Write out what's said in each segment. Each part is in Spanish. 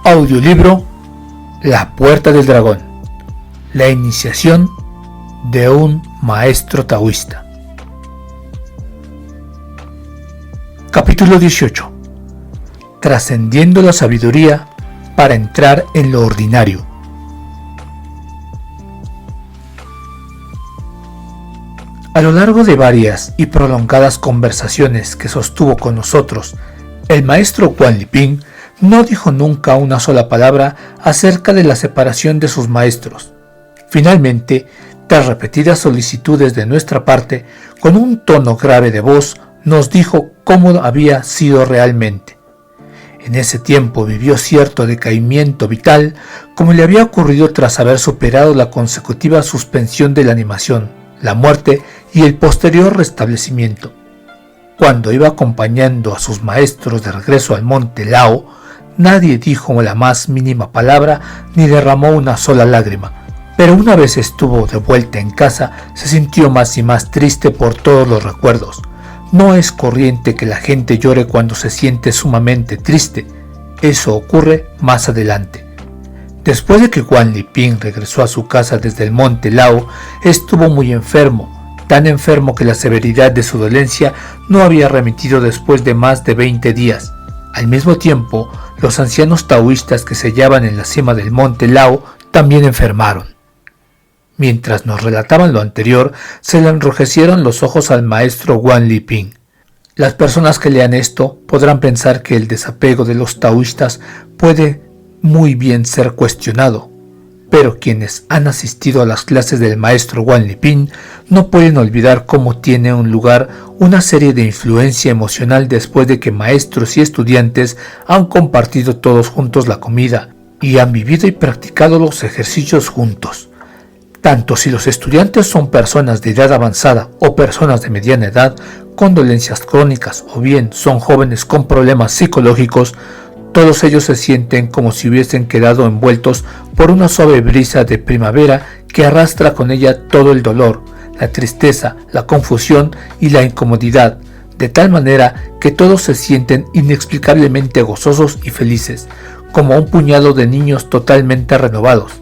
Audiolibro La Puerta del Dragón. La iniciación de un maestro taoísta. Capítulo 18. Trascendiendo la sabiduría para entrar en lo ordinario. A lo largo de varias y prolongadas conversaciones que sostuvo con nosotros, el maestro Guan Liping no dijo nunca una sola palabra acerca de la separación de sus maestros. Finalmente, tras repetidas solicitudes de nuestra parte, con un tono grave de voz, nos dijo cómo había sido realmente. En ese tiempo vivió cierto decaimiento vital, como le había ocurrido tras haber superado la consecutiva suspensión de la animación, la muerte y el posterior restablecimiento. Cuando iba acompañando a sus maestros de regreso al monte Lao, nadie dijo la más mínima palabra ni derramó una sola lágrima, pero una vez estuvo de vuelta en casa se sintió más y más triste por todos los recuerdos. No es corriente que la gente llore cuando se siente sumamente triste, eso ocurre más adelante. Después de que Guan Liping regresó a su casa desde el monte Lao, estuvo muy enfermo, tan enfermo que la severidad de su dolencia no había remitido después de más de 20 días. Al mismo tiempo, los ancianos taoístas que se hallaban en la cima del monte Lao también enfermaron. Mientras nos relataban lo anterior, se le enrojecieron los ojos al maestro Guan Liping. Las personas que lean esto podrán pensar que el desapego de los taoístas puede muy bien ser cuestionado, pero quienes han asistido a las clases del maestro Guan Liping no pueden olvidar cómo tiene un lugar una serie de influencia emocional después de que maestros y estudiantes han compartido todos juntos la comida y han vivido y practicado los ejercicios juntos. Tanto si los estudiantes son personas de edad avanzada o personas de mediana edad con dolencias crónicas o bien son jóvenes con problemas psicológicos, todos ellos se sienten como si hubiesen quedado envueltos por una suave brisa de primavera que arrastra con ella todo el dolor, la tristeza, la confusión y la incomodidad, de tal manera que todos se sienten inexplicablemente gozosos y felices, como un puñado de niños totalmente renovados.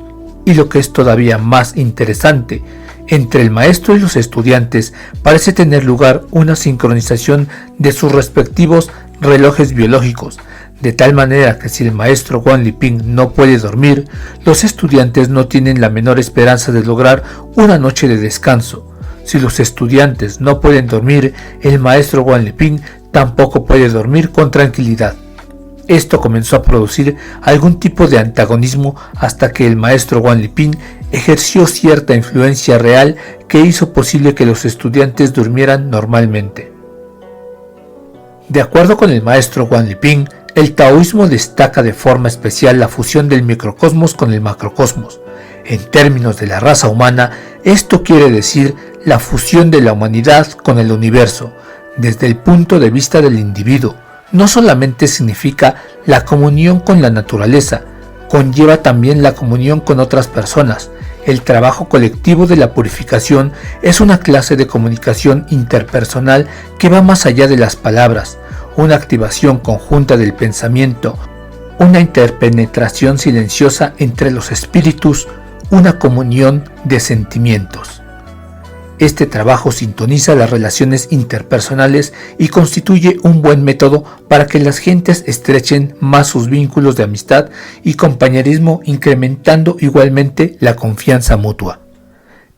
Y lo que es todavía más interesante, entre el maestro y los estudiantes parece tener lugar una sincronización de sus respectivos relojes biológicos, de tal manera que si el maestro Guan Liping no puede dormir, los estudiantes no tienen la menor esperanza de lograr una noche de descanso. Si los estudiantes no pueden dormir, el maestro Guan Liping tampoco puede dormir con tranquilidad. Esto comenzó a producir algún tipo de antagonismo hasta que el maestro Guan Liping ejerció cierta influencia real que hizo posible que los estudiantes durmieran normalmente. De acuerdo con el maestro Guan Liping, el taoísmo destaca de forma especial la fusión del microcosmos con el macrocosmos. En términos de la raza humana, esto quiere decir la fusión de la humanidad con el universo, desde el punto de vista del individuo. No solamente significa la comunión con la naturaleza, conlleva también la comunión con otras personas. El trabajo colectivo de la purificación es una clase de comunicación interpersonal que va más allá de las palabras, una activación conjunta del pensamiento, una interpenetración silenciosa entre los espíritus, una comunión de sentimientos. Este trabajo sintoniza las relaciones interpersonales y constituye un buen método para que las gentes estrechen más sus vínculos de amistad y compañerismo, incrementando igualmente la confianza mutua.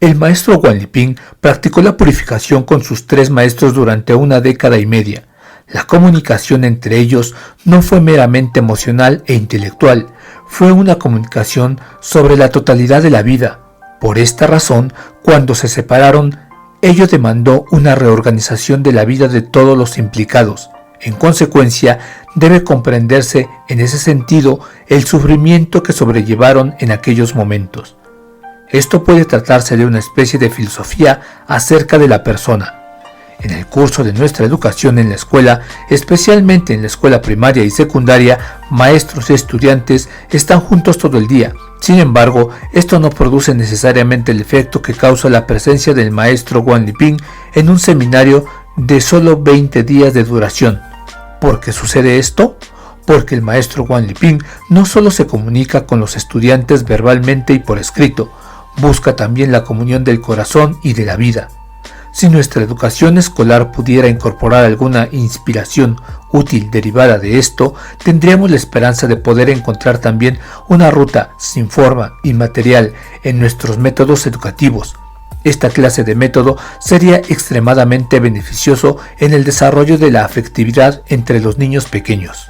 El maestro Wang Liping practicó la purificación con sus 3 maestros durante 1 década y media. La comunicación entre ellos no fue meramente emocional e intelectual, fue una comunicación sobre la totalidad de la vida. Por esta razón, cuando se separaron, ello demandó una reorganización de la vida de todos los implicados. En consecuencia, debe comprenderse en ese sentido el sufrimiento que sobrellevaron en aquellos momentos. Esto puede tratarse de una especie de filosofía acerca de la persona. En el curso de nuestra educación en la escuela, especialmente en la escuela primaria y secundaria, maestros y estudiantes están juntos todo el día. Sin embargo, esto no produce necesariamente el efecto que causa la presencia del maestro Wang Liping en un seminario de solo 20 días de duración. ¿Por qué sucede esto? Porque el maestro Wang Liping no solo se comunica con los estudiantes verbalmente y por escrito, busca también la comunión del corazón y de la vida. Si nuestra educación escolar pudiera incorporar alguna inspiración útil derivada de esto, tendríamos la esperanza de poder encontrar también una ruta sin forma y material en nuestros métodos educativos. Esta clase de método sería extremadamente beneficioso en el desarrollo de la afectividad entre los niños pequeños.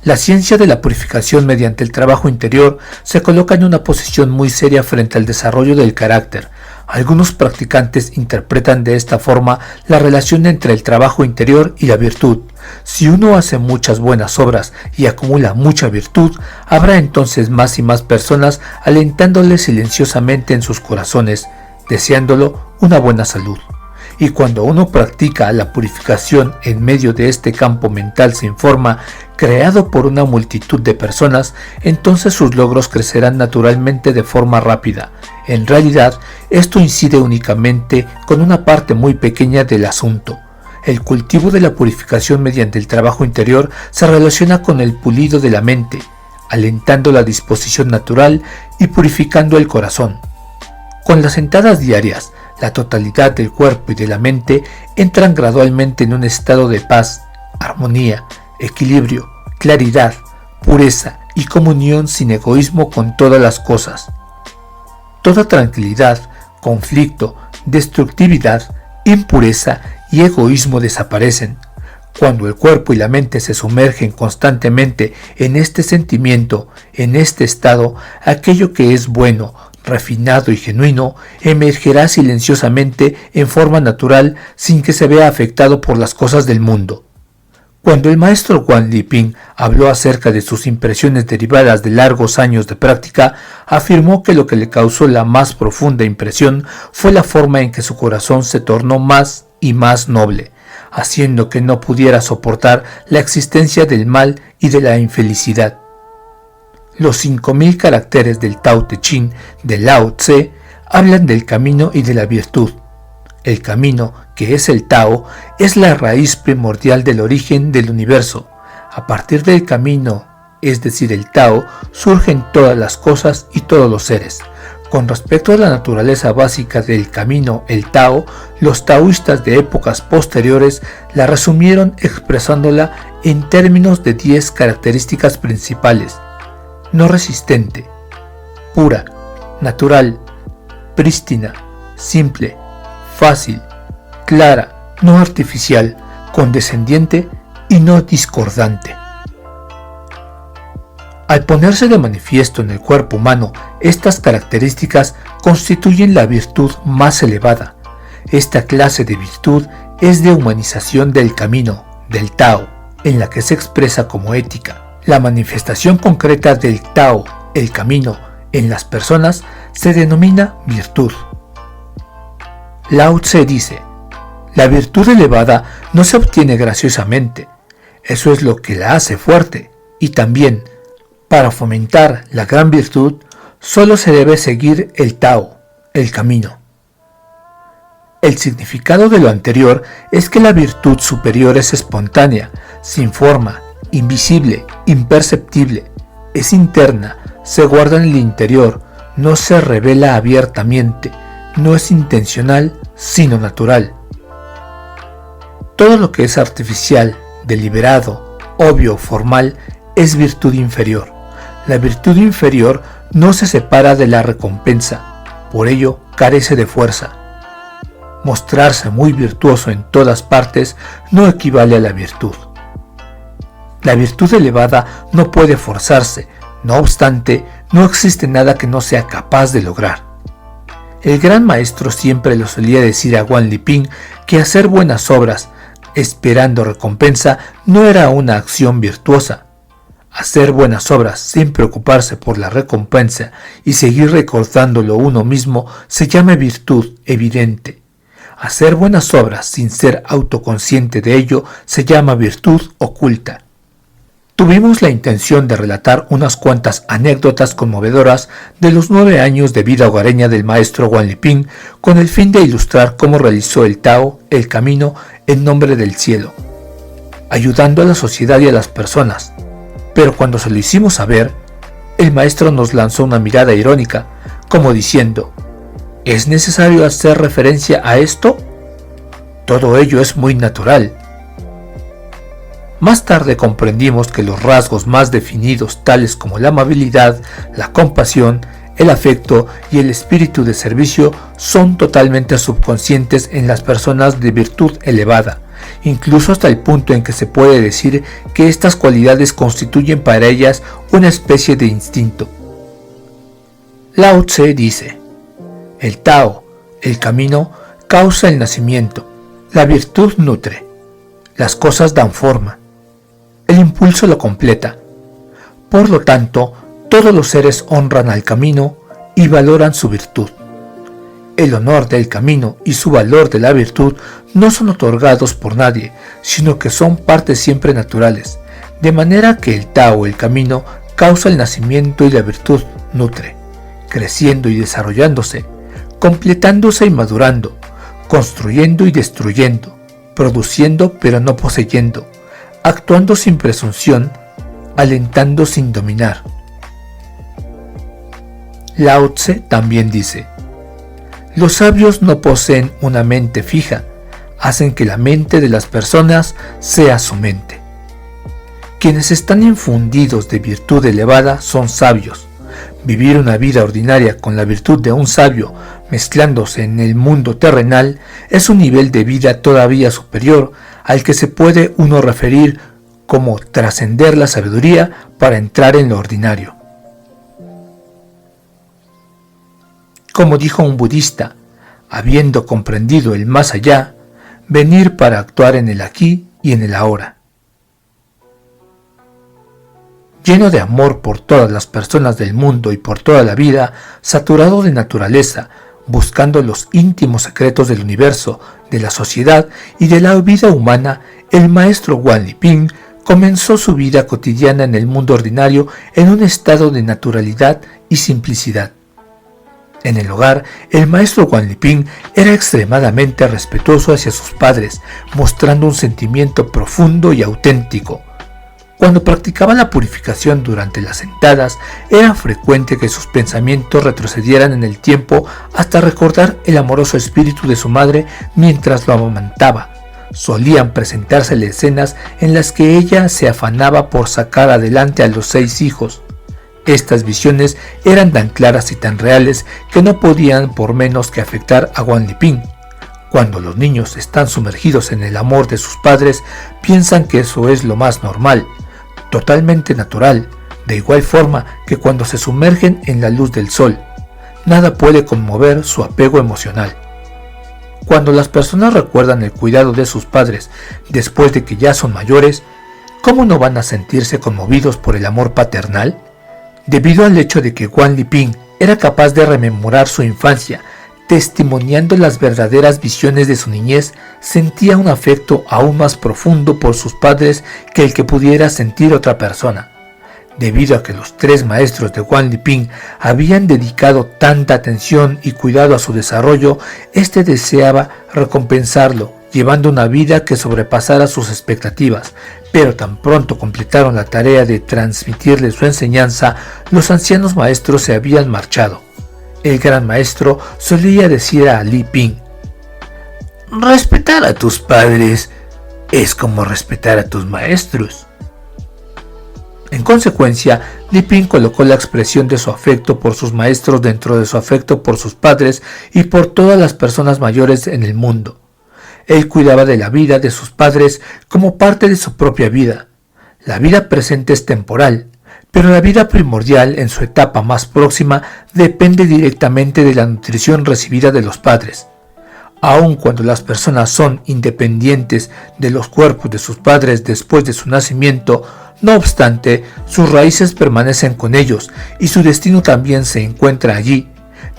La ciencia de la purificación mediante el trabajo interior se coloca en una posición muy seria frente al desarrollo del carácter. Algunos practicantes interpretan de esta forma la relación entre el trabajo interior y la virtud. Si uno hace muchas buenas obras y acumula mucha virtud, habrá entonces más y más personas alentándole silenciosamente en sus corazones, deseándolo una buena salud. Y cuando uno practica la purificación en medio de este campo mental sin forma, creado por una multitud de personas, entonces sus logros crecerán naturalmente de forma rápida. En realidad, esto incide únicamente con una parte muy pequeña del asunto. El cultivo de la purificación mediante el trabajo interior se relaciona con el pulido de la mente, alentando la disposición natural y purificando el corazón. Con las sentadas diarias, la totalidad del cuerpo y de la mente entran gradualmente en un estado de paz, armonía, equilibrio, claridad, pureza y comunión sin egoísmo con todas las cosas. Toda tranquilidad, conflicto, destructividad, impureza y egoísmo desaparecen. Cuando el cuerpo y la mente se sumergen constantemente en este sentimiento, en este estado, aquello que es bueno, refinado y genuino, emergerá silenciosamente en forma natural sin que se vea afectado por las cosas del mundo. Cuando el maestro Wang Liping habló acerca de sus impresiones derivadas de largos años de práctica, afirmó que lo que le causó la más profunda impresión fue la forma en que su corazón se tornó más y más noble, haciendo que no pudiera soportar la existencia del mal y de la infelicidad. Los 5000 caracteres del Tao Te Ching de Lao Tse hablan del camino y de la virtud. El camino, que es el Tao, es la raíz primordial del origen del universo. A partir del camino, es decir, el Tao, surgen todas las cosas y todos los seres. Con respecto a la naturaleza básica del camino, el Tao, los taoístas de épocas posteriores la resumieron expresándola en términos de 10 características principales: no resistente, pura, natural, prístina, simple, fácil, clara, no artificial, condescendiente y no discordante. Al ponerse de manifiesto en el cuerpo humano, estas características constituyen la virtud más elevada. Esta clase de virtud es de humanización del camino, del Tao, en la que se expresa como ética. La manifestación concreta del Tao, el camino, en las personas se denomina virtud. Lao Tse dice: la virtud elevada no se obtiene graciosamente, eso es lo que la hace fuerte, y también, para fomentar la gran virtud, solo se debe seguir el Tao, el camino. El significado de lo anterior es que la virtud superior es espontánea, sin forma, invisible, imperceptible, es interna, se guarda en el interior, no se revela abiertamente, no es intencional, sino natural. Todo lo que es artificial, deliberado, obvio o formal es virtud inferior. La virtud inferior no se separa de la recompensa, por ello carece de fuerza. Mostrarse muy virtuoso en todas partes no equivale a la virtud. La virtud elevada no puede forzarse, no obstante, no existe nada que no sea capaz de lograr. El gran maestro siempre lo solía decir a Guan Liping que hacer buenas obras, esperando recompensa, no era una acción virtuosa. Hacer buenas obras sin preocuparse por la recompensa y seguir recordándolo uno mismo se llama virtud evidente. Hacer buenas obras sin ser autoconsciente de ello se llama virtud oculta. Tuvimos la intención de relatar unas cuantas anécdotas conmovedoras de los 9 años de vida hogareña del maestro Guan Liping con el fin de ilustrar cómo realizó el Tao, el camino, en nombre del cielo, ayudando a la sociedad y a las personas. Pero cuando se lo hicimos saber, el maestro nos lanzó una mirada irónica, como diciendo: ¿es necesario hacer referencia a esto? Todo ello es muy natural. Más tarde comprendimos que los rasgos más definidos, tales como la amabilidad, la compasión, el afecto y el espíritu de servicio, son totalmente subconscientes en las personas de virtud elevada, incluso hasta el punto en que se puede decir que estas cualidades constituyen para ellas una especie de instinto. Lao Tse dice: el Tao, el camino, causa el nacimiento, la virtud nutre, las cosas dan forma, el impulso lo completa. Por lo tanto, todos los seres honran al camino y valoran su virtud. El honor del camino y su valor de la virtud no son otorgados por nadie, sino que son partes siempre naturales, de manera que el Tao, el camino, causa el nacimiento y la virtud nutre, creciendo y desarrollándose, completándose y madurando, construyendo y destruyendo, produciendo pero no poseyendo, actuando sin presunción, alentando sin dominar. Lao Tse también dice: los sabios no poseen una mente fija, hacen que la mente de las personas sea su mente. Quienes están infundidos de virtud elevada son sabios. Vivir una vida ordinaria con la virtud de un sabio, mezclándose en el mundo terrenal, es un nivel de vida todavía superior al que se puede uno referir como trascender la sabiduría para entrar en lo ordinario. Como dijo un budista, habiendo comprendido el más allá, venir para actuar en el aquí y en el ahora. Lleno de amor por todas las personas del mundo y por toda la vida, saturado de naturaleza, buscando los íntimos secretos del universo, de la sociedad y de la vida humana, el maestro Guan Liping comenzó su vida cotidiana en el mundo ordinario en un estado de naturalidad y simplicidad. En el hogar, el maestro Guan Liping era extremadamente respetuoso hacia sus padres, mostrando un sentimiento profundo y auténtico. Cuando practicaba la purificación durante las sentadas, era frecuente que sus pensamientos retrocedieran en el tiempo hasta recordar el amoroso espíritu de su madre mientras lo amamantaba. Solían presentársele escenas en las que ella se afanaba por sacar adelante a los 6 hijos. Estas visiones eran tan claras y tan reales que no podían por menos que afectar a Guan Liping. Cuando los niños están sumergidos en el amor de sus padres, piensan que eso es lo más normal, totalmente natural, de igual forma que cuando se sumergen en la luz del sol. Nada puede conmover su apego emocional. Cuando las personas recuerdan el cuidado de sus padres después de que ya son mayores, ¿cómo no van a sentirse conmovidos por el amor paternal? Debido al hecho de que Guan Liping era capaz de rememorar su infancia, testimoniando las verdaderas visiones de su niñez, sentía un afecto aún más profundo por sus padres que el que pudiera sentir otra persona. Debido a que los 3 maestros de Guan Liping habían dedicado tanta atención y cuidado a su desarrollo, este deseaba recompensarlo, llevando una vida que sobrepasara sus expectativas, pero tan pronto completaron la tarea de transmitirle su enseñanza, los ancianos maestros se habían marchado. El gran maestro solía decir a Li Ping: respetar a tus padres es como respetar a tus maestros. En consecuencia, Li Ping colocó la expresión de su afecto por sus maestros dentro de su afecto por sus padres y por todas las personas mayores en el mundo. Él cuidaba de la vida de sus padres como parte de su propia vida. La vida presente es temporal, pero la vida primordial en su etapa más próxima depende directamente de la nutrición recibida de los padres. Aun cuando las personas son independientes de los cuerpos de sus padres después de su nacimiento, no obstante, sus raíces permanecen con ellos y su destino también se encuentra allí,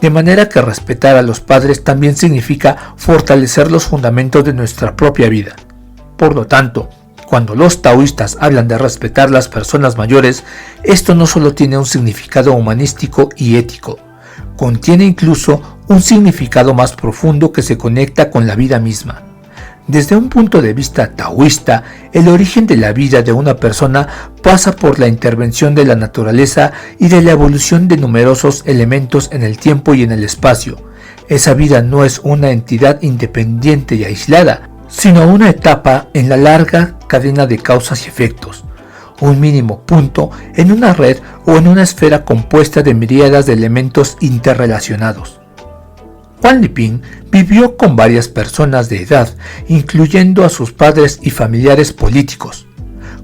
de manera que respetar a los padres también significa fortalecer los fundamentos de nuestra propia vida. Por lo tanto, cuando los taoístas hablan de respetar a las personas mayores, esto no solo tiene un significado humanístico y ético, contiene incluso un significado más profundo que se conecta con la vida misma. Desde un punto de vista taoísta, el origen de la vida de una persona pasa por la intervención de la naturaleza y de la evolución de numerosos elementos en el tiempo y en el espacio. Esa vida no es una entidad independiente y aislada, sino una etapa en la larga cadena de causas y efectos, un mínimo punto en una red o en una esfera compuesta de miríadas de elementos interrelacionados. Huan Liping vivió con varias personas de edad, incluyendo a sus padres y familiares políticos.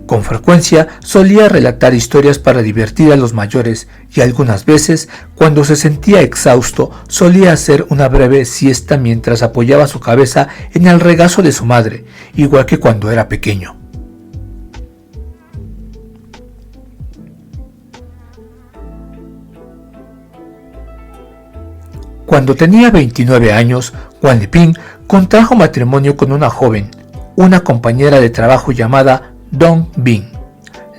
Con frecuencia solía relatar historias para divertir a los mayores y algunas veces, cuando se sentía exhausto, solía hacer una breve siesta mientras apoyaba su cabeza en el regazo de su madre, igual que cuando era pequeño. Cuando tenía 29 años, Huan Liping contrajo matrimonio con una joven, una compañera de trabajo llamada Dong Bing.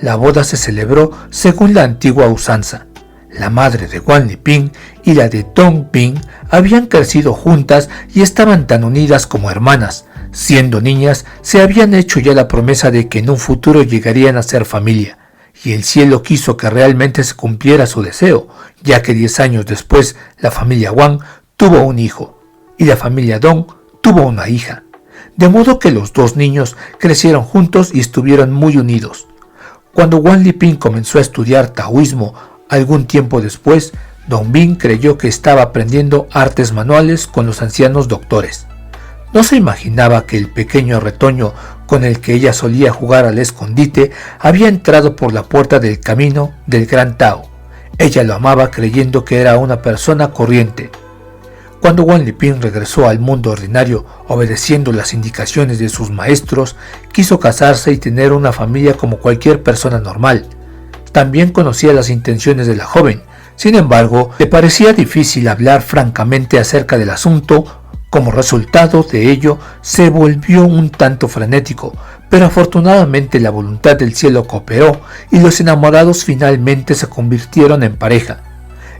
La boda se celebró según la antigua usanza. La madre de Huan Liping y la de Dong Bing habían crecido juntas y estaban tan unidas como hermanas. Siendo niñas, se habían hecho ya la promesa de que en un futuro llegarían a ser familia. Y el cielo quiso que realmente se cumpliera su deseo, ya que 10 años después la familia Wang tuvo un hijo y la familia Dong tuvo una hija, de modo que los dos niños crecieron juntos y estuvieron muy unidos. Cuando Huan Liping comenzó a estudiar taoísmo algún tiempo después, Dong Bing creyó que estaba aprendiendo artes manuales con los ancianos doctores. No se imaginaba que el pequeño retoño con el que ella solía jugar al escondite había entrado por la puerta del camino del gran Tao. Ella lo amaba creyendo que era una persona corriente. Cuando Huan Liping regresó al mundo ordinario obedeciendo las indicaciones de sus maestros, quiso casarse y tener una familia como cualquier persona normal. También conocía las intenciones de la joven, sin embargo, le parecía difícil hablar francamente acerca del asunto. Como resultado de ello, se volvió un tanto frenético, pero afortunadamente la voluntad del cielo cooperó y los enamorados finalmente se convirtieron en pareja.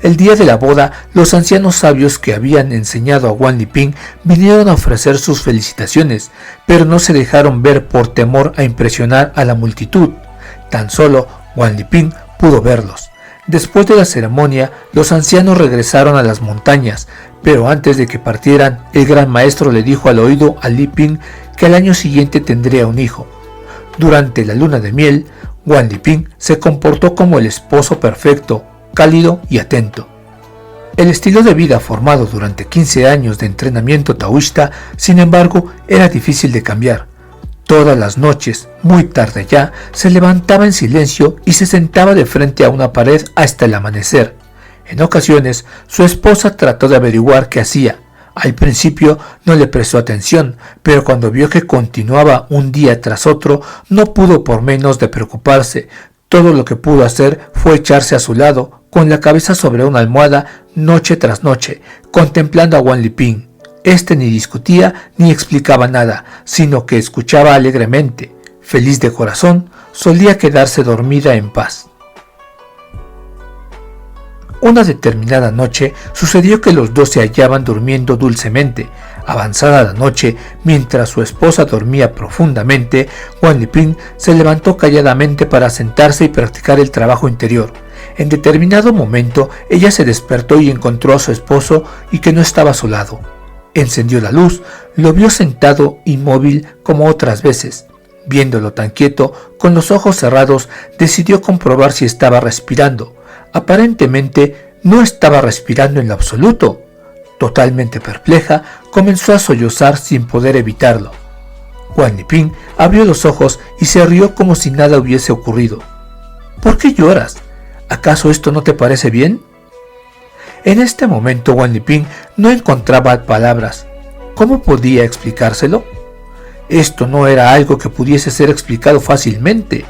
El día de la boda, los ancianos sabios que habían enseñado a Huan Liping vinieron a ofrecer sus felicitaciones, pero no se dejaron ver por temor a impresionar a la multitud. Tan solo Huan Liping pudo verlos. Después de la ceremonia, los ancianos regresaron a las montañas, pero antes de que partieran, el gran maestro le dijo al oído a Liping que al año siguiente tendría un hijo. Durante la luna de miel, Huan Liping se comportó como el esposo perfecto, cálido y atento. El estilo de vida formado durante 15 años de entrenamiento taoísta, sin embargo, era difícil de cambiar. Todas las noches, muy tarde ya, se levantaba en silencio y se sentaba de frente a una pared hasta el amanecer. En ocasiones, su esposa trató de averiguar qué hacía. Al principio no le prestó atención, pero cuando vio que continuaba un día tras otro, no pudo por menos de preocuparse. Todo lo que pudo hacer fue echarse a su lado, con la cabeza sobre una almohada, noche tras noche, contemplando a Huan Liping. Este ni discutía ni explicaba nada, sino que escuchaba alegremente. Feliz de corazón, solía quedarse dormida en paz. Una determinada noche sucedió que los dos se hallaban durmiendo dulcemente. Avanzada la noche, mientras su esposa dormía profundamente, Huan Liping se levantó calladamente para sentarse y practicar el trabajo interior. En determinado momento ella se despertó y encontró a su esposo y que no estaba a su lado. Encendió la luz, lo vio sentado inmóvil como otras veces. Viéndolo tan quieto, con los ojos cerrados, decidió comprobar si estaba respirando. Aparentemente no estaba respirando en lo absoluto. Totalmente perpleja, comenzó a sollozar sin poder evitarlo. Guan Liping abrió los ojos y se rió como si nada hubiese ocurrido. ¿Por qué lloras? ¿Acaso esto no te parece bien? En este momento Guan Liping no encontraba palabras. ¿Cómo podía explicárselo? Esto no era algo que pudiese ser explicado fácilmente.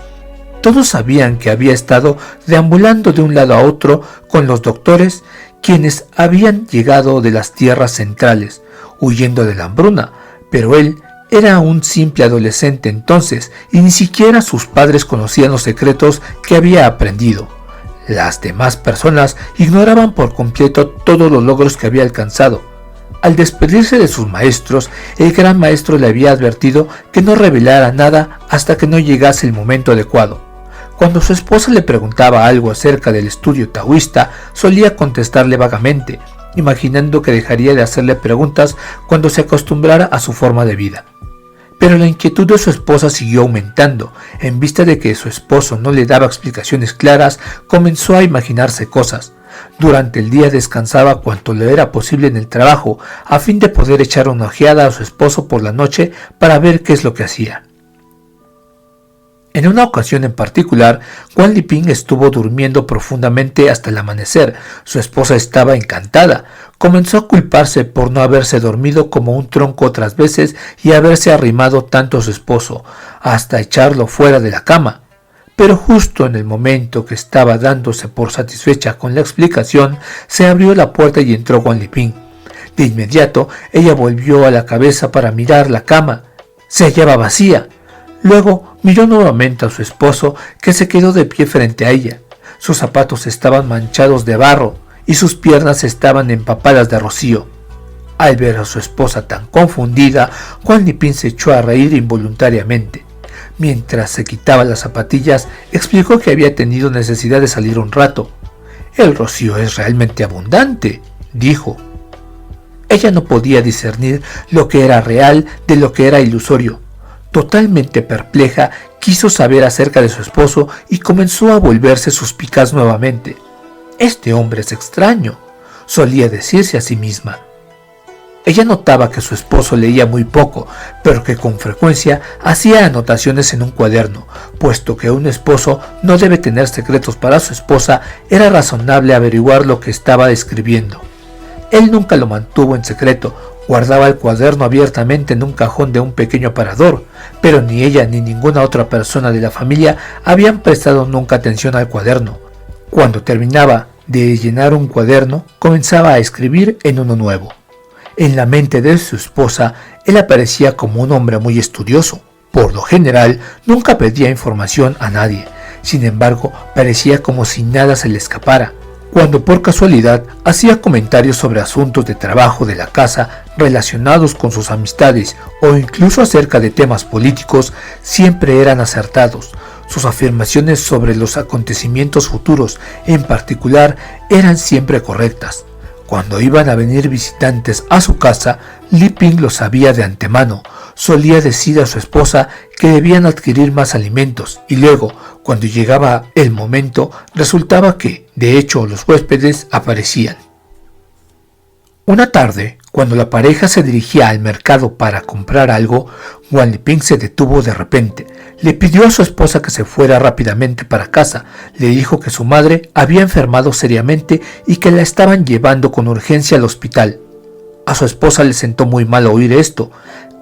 Todos sabían que había estado deambulando de un lado a otro con los doctores, quienes habían llegado de las tierras centrales, huyendo de la hambruna, pero él era un simple adolescente entonces y ni siquiera sus padres conocían los secretos que había aprendido. Las demás personas ignoraban por completo todos los logros que había alcanzado. Al despedirse de sus maestros, el gran maestro le había advertido que no revelara nada hasta que no llegase el momento adecuado. Cuando su esposa le preguntaba algo acerca del estudio taoísta, solía contestarle vagamente, imaginando que dejaría de hacerle preguntas cuando se acostumbrara a su forma de vida. Pero la inquietud de su esposa siguió aumentando. En vista de que su esposo no le daba explicaciones claras, comenzó a imaginarse cosas. Durante el día descansaba cuanto le era posible en el trabajo, a fin de poder echar una ojeada a su esposo por la noche para ver qué es lo que hacía. En una ocasión en particular, Guan Liping estuvo durmiendo profundamente hasta el amanecer. Su esposa estaba encantada. Comenzó a culparse por no haberse dormido como un tronco otras veces y haberse arrimado tanto a su esposo, hasta echarlo fuera de la cama. Pero justo en el momento que estaba dándose por satisfecha con la explicación, se abrió la puerta y entró Guan Liping. De inmediato, ella volvió a la cabeza para mirar la cama. Se hallaba vacía. Luego miró nuevamente a su esposo, que se quedó de pie frente a ella. Sus zapatos estaban manchados de barro y sus piernas estaban empapadas de rocío. Al ver a su esposa tan confundida, Guan Liping se echó a reír involuntariamente. Mientras se quitaba las zapatillas, explicó que había tenido necesidad de salir un rato. «El rocío es realmente abundante», dijo. Ella no podía discernir lo que era real de lo que era ilusorio. Totalmente perpleja, quiso saber acerca de su esposo y comenzó a volverse suspicaz nuevamente. «Este hombre es extraño», solía decirse a sí misma. Ella notaba que su esposo leía muy poco, pero que con frecuencia hacía anotaciones en un cuaderno. Puesto que un esposo no debe tener secretos para su esposa, era razonable averiguar lo que estaba escribiendo. Él nunca lo mantuvo en secreto. Guardaba el cuaderno abiertamente en un cajón de un pequeño aparador, pero ni ella ni ninguna otra persona de la familia habían prestado nunca atención al cuaderno. Cuando terminaba de llenar un cuaderno, comenzaba a escribir en uno nuevo. En la mente de su esposa, él aparecía como un hombre muy estudioso. Por lo general, nunca pedía información a nadie. Sin embargo, parecía como si nada se le escapara. Cuando por casualidad hacía comentarios sobre asuntos de trabajo de la casa relacionados con sus amistades o incluso acerca de temas políticos, siempre eran acertados. Sus afirmaciones sobre los acontecimientos futuros, en particular, eran siempre correctas. Cuando iban a venir visitantes a su casa, Liping lo sabía de antemano. Solía decir a su esposa que debían adquirir más alimentos y luego, cuando llegaba el momento, resultaba que, de hecho, los huéspedes aparecían. Una tarde, cuando la pareja se dirigía al mercado para comprar algo, Guan Liping se detuvo de repente. Le pidió a su esposa que se fuera rápidamente para casa. Le dijo que su madre había enfermado seriamente y que la estaban llevando con urgencia al hospital. A su esposa le sentó muy mal oír esto.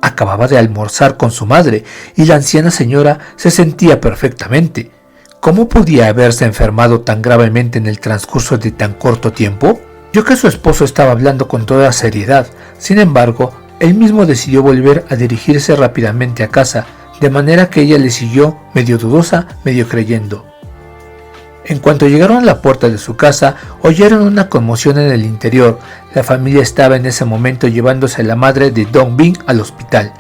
Acababa de almorzar con su madre y la anciana señora se sentía perfectamente. ¿Cómo podía haberse enfermado tan gravemente en el transcurso de tan corto tiempo? Vio que su esposo estaba hablando con toda seriedad. Sin embargo, él mismo decidió volver a dirigirse rápidamente a casa, de manera que ella le siguió, medio dudosa, medio creyendo. En cuanto llegaron a la puerta de su casa, oyeron una conmoción en el interior. La familia estaba en ese momento llevándose a la madre de Dong Bin al hospital.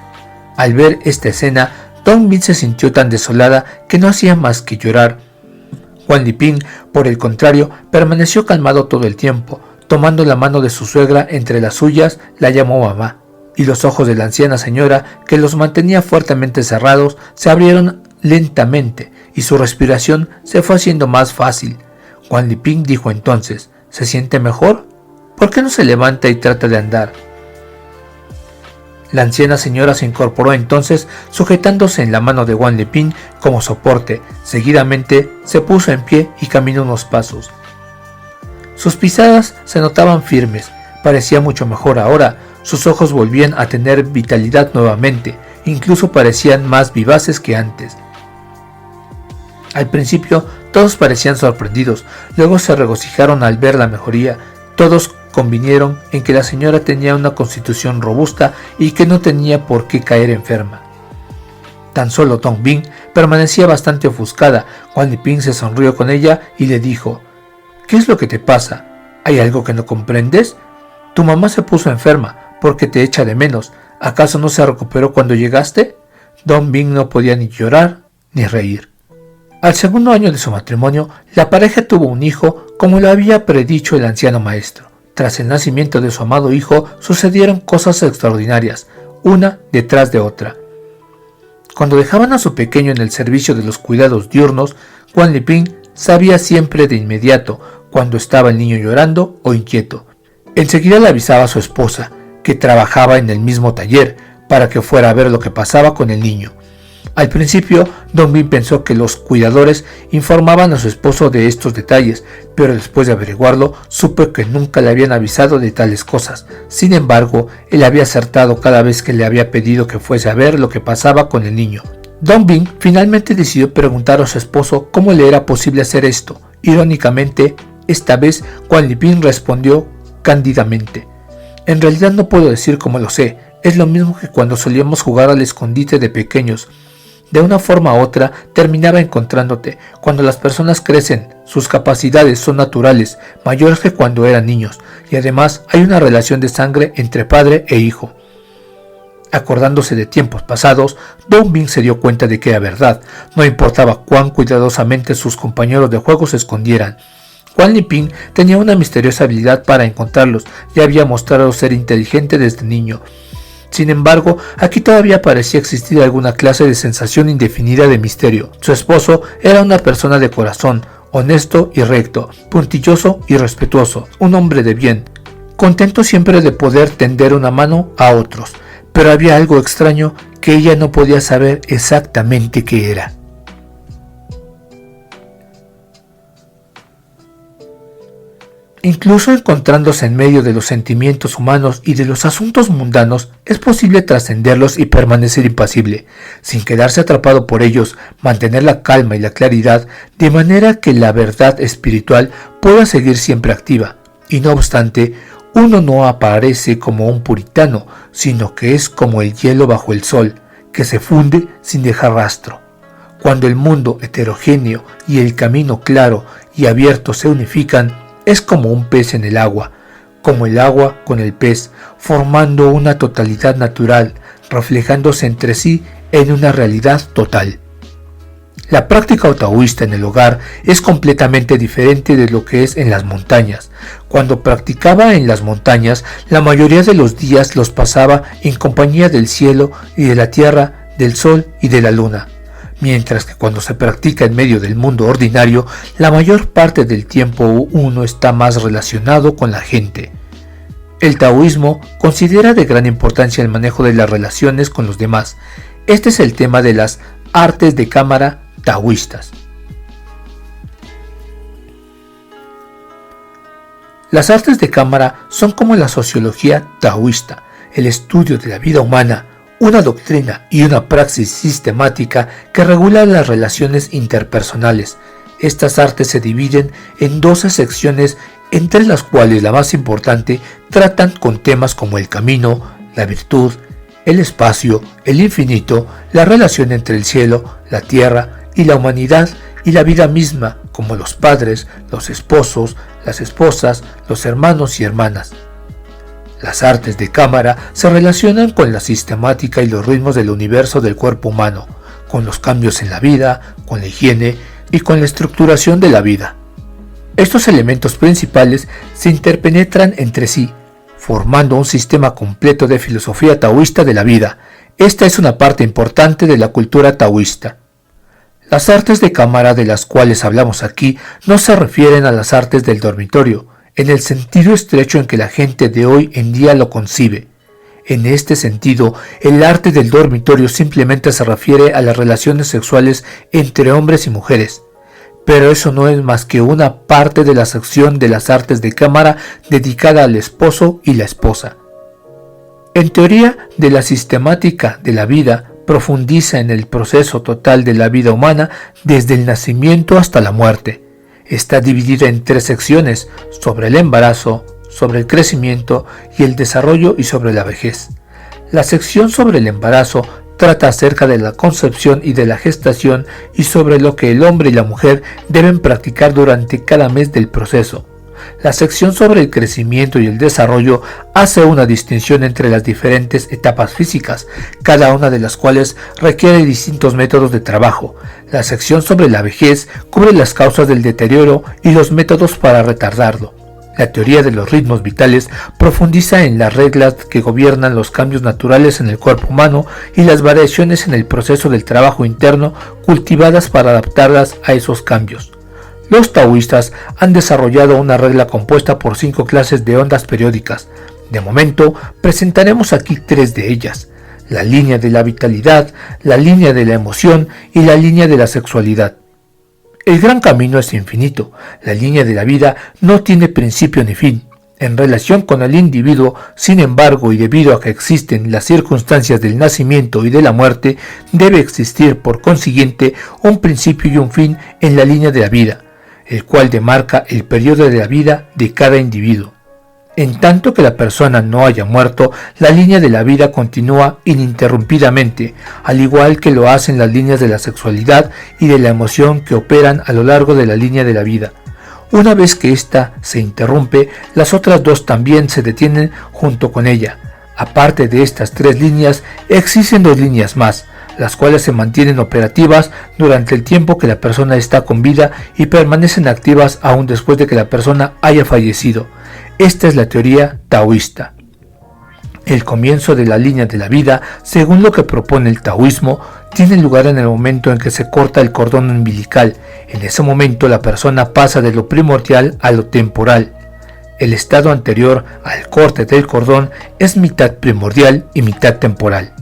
Al ver esta escena, Dong Bin se sintió tan desolada que no hacía más que llorar. Huan Liping, por el contrario, permaneció calmado todo el tiempo. Tomando la mano de su suegra entre las suyas, la llamó mamá, y los ojos de la anciana señora, que los mantenía fuertemente cerrados, se abrieron lentamente y su respiración se fue haciendo más fácil. Huan Liping dijo entonces: ¿se siente mejor? ¿Por qué no se levanta y trata de andar? La anciana señora se incorporó entonces, sujetándose en la mano de Huan Liping como soporte. Seguidamente se puso en pie y caminó unos pasos. Sus pisadas se notaban firmes, parecía mucho mejor ahora, sus ojos volvían a tener vitalidad nuevamente, incluso parecían más vivaces que antes. Al principio todos parecían sorprendidos, luego se regocijaron al ver la mejoría. Todos convinieron en que la señora tenía una constitución robusta y que no tenía por qué caer enferma. Tan solo Dong Bing permanecía bastante ofuscada. Huan Liping se sonrió con ella y le dijo: ¿qué es lo que te pasa? ¿Hay algo que no comprendes? Tu mamá se puso enferma porque te echa de menos. ¿Acaso no se recuperó cuando llegaste? Dong Bing no podía ni llorar ni reír. Al segundo año de su matrimonio, la pareja tuvo un hijo, como lo había predicho el anciano maestro. Tras el nacimiento de su amado hijo, sucedieron cosas extraordinarias, una detrás de otra. Cuando dejaban a su pequeño en el servicio de los cuidados diurnos, Huan Liping sabía siempre de inmediato cuando estaba el niño llorando o inquieto. Enseguida le avisaba a su esposa, que trabajaba en el mismo taller, para que fuera a ver lo que pasaba con el niño. Al principio, Dong Bing pensó que los cuidadores informaban a su esposo de estos detalles, pero después de averiguarlo, supo que nunca le habían avisado de tales cosas. Sin embargo, él había acertado cada vez que le había pedido que fuese a ver lo que pasaba con el niño. Dong Bing finalmente decidió preguntar a su esposo cómo le era posible hacer esto. Irónicamente, esta vez Huan Liping respondió cándidamente: en realidad no puedo decir cómo lo sé, es lo mismo que cuando solíamos jugar al escondite de pequeños. De una forma u otra terminaba encontrándote. Cuando las personas crecen, sus capacidades son naturales, mayores que cuando eran niños, y además hay una relación de sangre entre padre e hijo. Acordándose de tiempos pasados, Dong Bing se dio cuenta de que era verdad, no importaba cuán cuidadosamente sus compañeros de juego se escondieran. Huan Liping tenía una misteriosa habilidad para encontrarlos y había mostrado ser inteligente desde niño. Sin embargo, aquí todavía parecía existir alguna clase de sensación indefinida de misterio. Su esposo era una persona de corazón, honesto y recto, puntilloso y respetuoso, un hombre de bien, contento siempre de poder tender una mano a otros, pero había algo extraño que ella no podía saber exactamente qué era. Incluso encontrándose en medio de los sentimientos humanos y de los asuntos mundanos, es posible trascenderlos y permanecer impasible, sin quedarse atrapado por ellos, mantener la calma y la claridad, de manera que la verdad espiritual pueda seguir siempre activa. Y no obstante, uno no aparece como un puritano, sino que es como el hielo bajo el sol, que se funde sin dejar rastro. Cuando el mundo heterogéneo y el camino claro y abierto se unifican, es como un pez en el agua, como el agua con el pez, formando una totalidad natural, reflejándose entre sí en una realidad total. La práctica taoísta en el hogar es completamente diferente de lo que es en las montañas. Cuando practicaba en las montañas, la mayoría de los días los pasaba en compañía del cielo y de la tierra, del sol y de la luna. Mientras que cuando se practica en medio del mundo ordinario, la mayor parte del tiempo uno está más relacionado con la gente. El taoísmo considera de gran importancia el manejo de las relaciones con los demás. Este es el tema de las artes de cámara taoístas. Las artes de cámara son como la sociología taoísta, el estudio de la vida humana, una doctrina y una praxis sistemática que regula las relaciones interpersonales. Estas artes se dividen en 12 secciones, entre las cuales la más importante tratan con temas como el camino, la virtud, el espacio, el infinito, la relación entre el cielo, la tierra y la humanidad y la vida misma, como los padres, los esposos, las esposas, los hermanos y hermanas. Las artes de cámara se relacionan con la sistemática y los ritmos del universo del cuerpo humano, con los cambios en la vida, con la higiene, y con la estructuración de la vida. Estos elementos principales se interpenetran entre sí, formando un sistema completo de filosofía taoísta de la vida. Esta es una parte importante de la cultura taoísta. Las artes de cámara de las cuales hablamos aquí no se refieren a las artes del dormitorio, en el sentido estrecho en que la gente de hoy en día lo concibe. En este sentido, el arte del dormitorio simplemente se refiere a las relaciones sexuales entre hombres y mujeres, pero eso no es más que una parte de la sección de las artes de cámara dedicada al esposo y la esposa. En teoría de la sistemática de la vida, profundiza en el proceso total de la vida humana desde el nacimiento hasta la muerte. Está dividida en 3 secciones: sobre el embarazo, sobre el crecimiento y el desarrollo, y sobre la vejez. La sección sobre el embarazo trata acerca de la concepción y de la gestación y sobre lo que el hombre y la mujer deben practicar durante cada mes del proceso. La sección sobre el crecimiento y el desarrollo hace una distinción entre las diferentes etapas físicas, cada una de las cuales requiere distintos métodos de trabajo. La sección sobre la vejez cubre las causas del deterioro y los métodos para retardarlo. La teoría de los ritmos vitales profundiza en las reglas que gobiernan los cambios naturales en el cuerpo humano y las variaciones en el proceso del trabajo interno cultivadas para adaptarlas a esos cambios. Los taoístas han desarrollado una regla compuesta por 5 clases de ondas periódicas. De momento, presentaremos aquí 3 de ellas: la línea de la vitalidad, la línea de la emoción y la línea de la sexualidad. El gran camino es infinito. La línea de la vida no tiene principio ni fin. En relación con el individuo, sin embargo, y debido a que existen las circunstancias del nacimiento y de la muerte, debe existir por consiguiente un principio y un fin en la línea de la vida, el cual demarca el periodo de la vida de cada individuo. En tanto que la persona no haya muerto, la línea de la vida continúa ininterrumpidamente, al igual que lo hacen las líneas de la sexualidad y de la emoción que operan a lo largo de la línea de la vida. Una vez que ésta se interrumpe, las otras 2 también se detienen junto con ella. Aparte de estas 3 líneas, existen 2 líneas más, las cuales se mantienen operativas durante el tiempo que la persona está con vida y permanecen activas aún después de que la persona haya fallecido. Esta es la teoría taoísta. El comienzo de la línea de la vida, según lo que propone el taoísmo, tiene lugar en el momento en que se corta el cordón umbilical. En ese momento la persona pasa de lo primordial a lo temporal. El estado anterior al corte del cordón es mitad primordial y mitad temporal.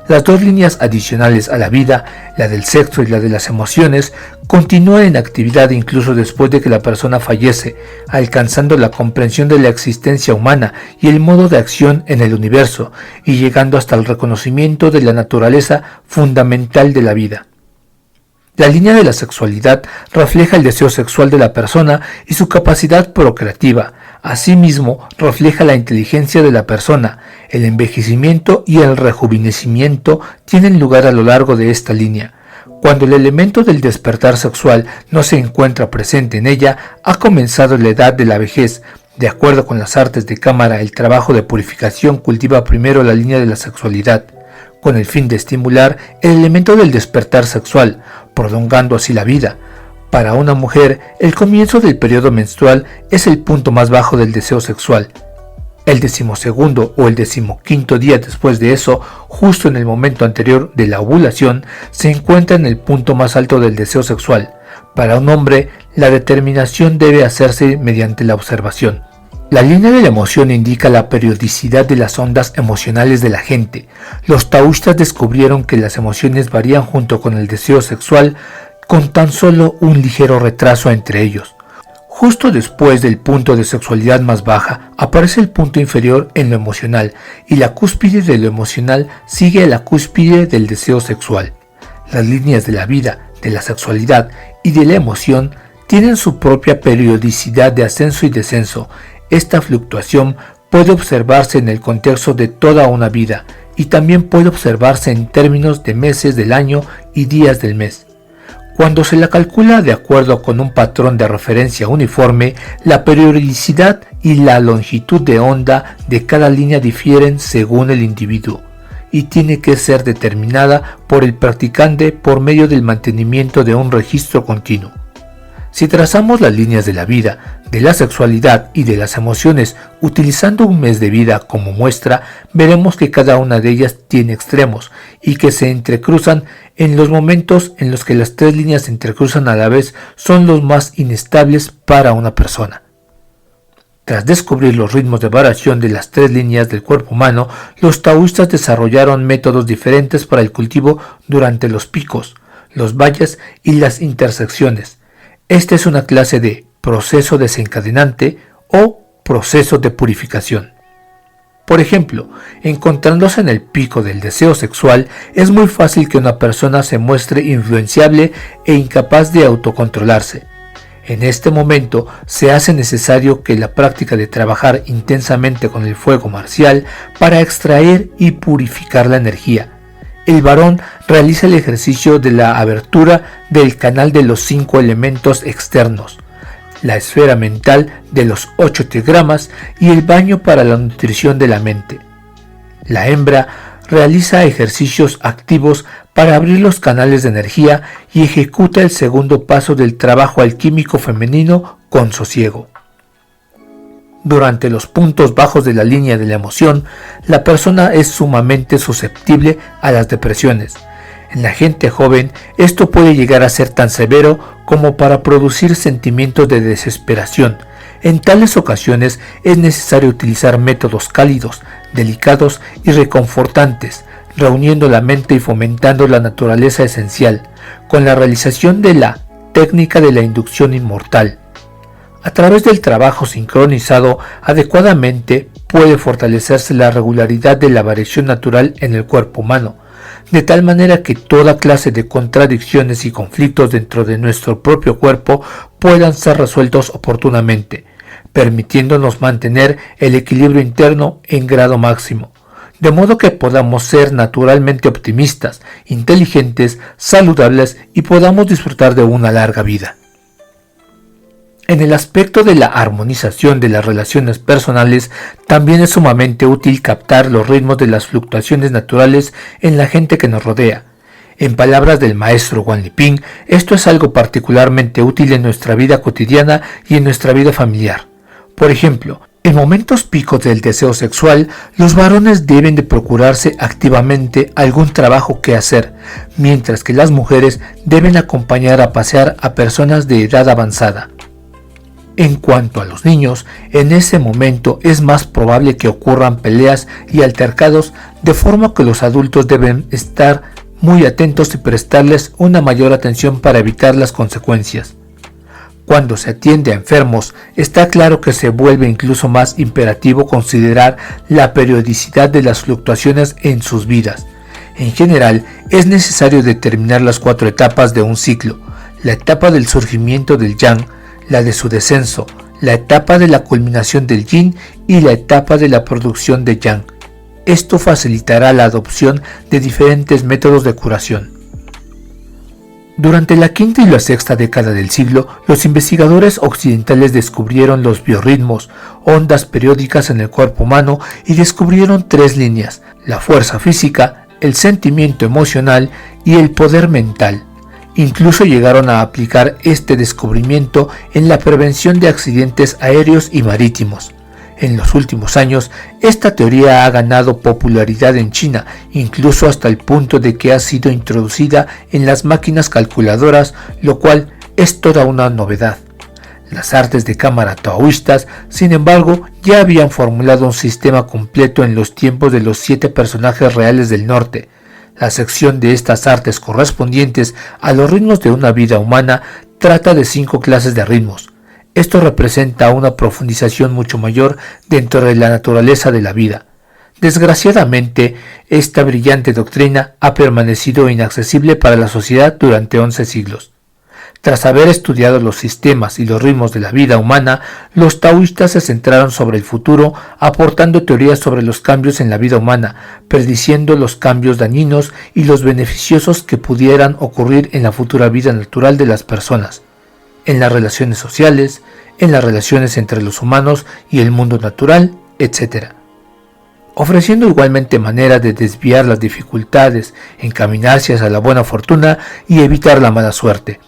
Las 2 líneas adicionales a la vida, la del sexo y la de las emociones, continúan en actividad incluso después de que la persona fallece, alcanzando la comprensión de la existencia humana y el modo de acción en el universo, y llegando hasta el reconocimiento de la naturaleza fundamental de la vida. La línea de la sexualidad refleja el deseo sexual de la persona y su capacidad procreativa. Asimismo, refleja la inteligencia de la persona. El envejecimiento y el rejuvenecimiento tienen lugar a lo largo de esta línea. Cuando el elemento del despertar sexual no se encuentra presente en ella, ha comenzado la edad de la vejez. De acuerdo con las artes de cámara, el trabajo de purificación cultiva primero la línea de la sexualidad, con el fin de estimular el elemento del despertar sexual, prolongando así la vida. Para una mujer, el comienzo del periodo menstrual es el punto más bajo del deseo sexual. El 12º o el 15º día después de eso, justo en el momento anterior de la ovulación, se encuentra en el punto más alto del deseo sexual. Para un hombre, la determinación debe hacerse mediante la observación. La línea de la emoción indica la periodicidad de las ondas emocionales de la gente. Los taoístas descubrieron que las emociones varían junto con el deseo sexual, con tan solo un ligero retraso entre ellos. Justo después del punto de sexualidad más baja, aparece el punto inferior en lo emocional, y la cúspide de lo emocional sigue a la cúspide del deseo sexual. Las líneas de la vida, de la sexualidad y de la emoción tienen su propia periodicidad de ascenso y descenso. Esta fluctuación puede observarse en el contexto de toda una vida, y también puede observarse en términos de meses del año y días del mes. Cuando se la calcula de acuerdo con un patrón de referencia uniforme, la periodicidad y la longitud de onda de cada línea difieren según el individuo, y tiene que ser determinada por el practicante por medio del mantenimiento de un registro continuo. Si trazamos las líneas de la vida, de la sexualidad y de las emociones utilizando un mes de vida como muestra, veremos que cada una de ellas tiene extremos y que se entrecruzan en los momentos en los que las tres líneas se entrecruzan a la vez son los más inestables para una persona. Tras descubrir los ritmos de variación de las tres líneas del cuerpo humano, los taoístas desarrollaron métodos diferentes para el cultivo durante los picos, los valles y las intersecciones. Esta es una clase de proceso desencadenante o proceso de purificación. Por ejemplo, encontrándose en el pico del deseo sexual, es muy fácil que una persona se muestre influenciable e incapaz de autocontrolarse. En este momento se hace necesario que la práctica de trabajar intensamente con el fuego marcial para extraer y purificar la energía. El varón realiza el ejercicio de la abertura del canal de los 5 elementos externos, la esfera mental de los 8 trigramas y el baño para la nutrición de la mente. La hembra realiza ejercicios activos para abrir los canales de energía y ejecuta el segundo paso del trabajo alquímico femenino con sosiego. Durante los puntos bajos de la línea de la emoción, la persona es sumamente susceptible a las depresiones. En la gente joven, esto puede llegar a ser tan severo como para producir sentimientos de desesperación. En tales ocasiones es necesario utilizar métodos cálidos, delicados y reconfortantes, reuniendo la mente y fomentando la naturaleza esencial, con la realización de la técnica de la inducción inmortal. A través del trabajo sincronizado adecuadamente puede fortalecerse la regularidad de la variación natural en el cuerpo humano, de tal manera que toda clase de contradicciones y conflictos dentro de nuestro propio cuerpo puedan ser resueltos oportunamente, permitiéndonos mantener el equilibrio interno en grado máximo, de modo que podamos ser naturalmente optimistas, inteligentes, saludables y podamos disfrutar de una larga vida. En el aspecto de la armonización de las relaciones personales, también es sumamente útil captar los ritmos de las fluctuaciones naturales en la gente que nos rodea. En palabras del maestro Guan Li Ping, esto es algo particularmente útil en nuestra vida cotidiana y en nuestra vida familiar. Por ejemplo, en momentos picos del deseo sexual, los varones deben de procurarse activamente algún trabajo que hacer, mientras que las mujeres deben acompañar a pasear a personas de edad avanzada. En cuanto a los niños, en ese momento es más probable que ocurran peleas y altercados, de forma que los adultos deben estar muy atentos y prestarles una mayor atención para evitar las consecuencias. Cuando se atiende a enfermos, está claro que se vuelve incluso más imperativo considerar la periodicidad de las fluctuaciones en sus vidas. En general, es necesario determinar las 4 etapas de un ciclo: la etapa del surgimiento del yang, la de su descenso, la etapa de la culminación del yin y la etapa de la producción de yang. Esto facilitará la adopción de diferentes métodos de curación. Durante la quinta y la sexta década del siglo, los investigadores occidentales descubrieron los biorritmos, ondas periódicas en el cuerpo humano, y descubrieron 3 líneas: la fuerza física, el sentimiento emocional y el poder mental. Incluso llegaron a aplicar este descubrimiento en la prevención de accidentes aéreos y marítimos. En los últimos años, esta teoría ha ganado popularidad en China, incluso hasta el punto de que ha sido introducida en las máquinas calculadoras, lo cual es toda una novedad. Las artes de cámara taoístas, sin embargo, ya habían formulado un sistema completo en los tiempos de los 7 personajes reales del norte. La sección de estas artes correspondientes a los ritmos de una vida humana trata de 5 clases de ritmos. Esto representa una profundización mucho mayor dentro de la naturaleza de la vida. Desgraciadamente, esta brillante doctrina ha permanecido inaccesible para la sociedad durante 11 siglos. Tras haber estudiado los sistemas y los ritmos de la vida humana, los taoístas se centraron sobre el futuro, aportando teorías sobre los cambios en la vida humana, prediciendo los cambios dañinos y los beneficiosos que pudieran ocurrir en la futura vida natural de las personas, en las relaciones sociales, en las relaciones entre los humanos y el mundo natural, etc. ofreciendo igualmente maneras de desviar las dificultades, encaminarse hacia la buena fortuna y evitar la mala suerte.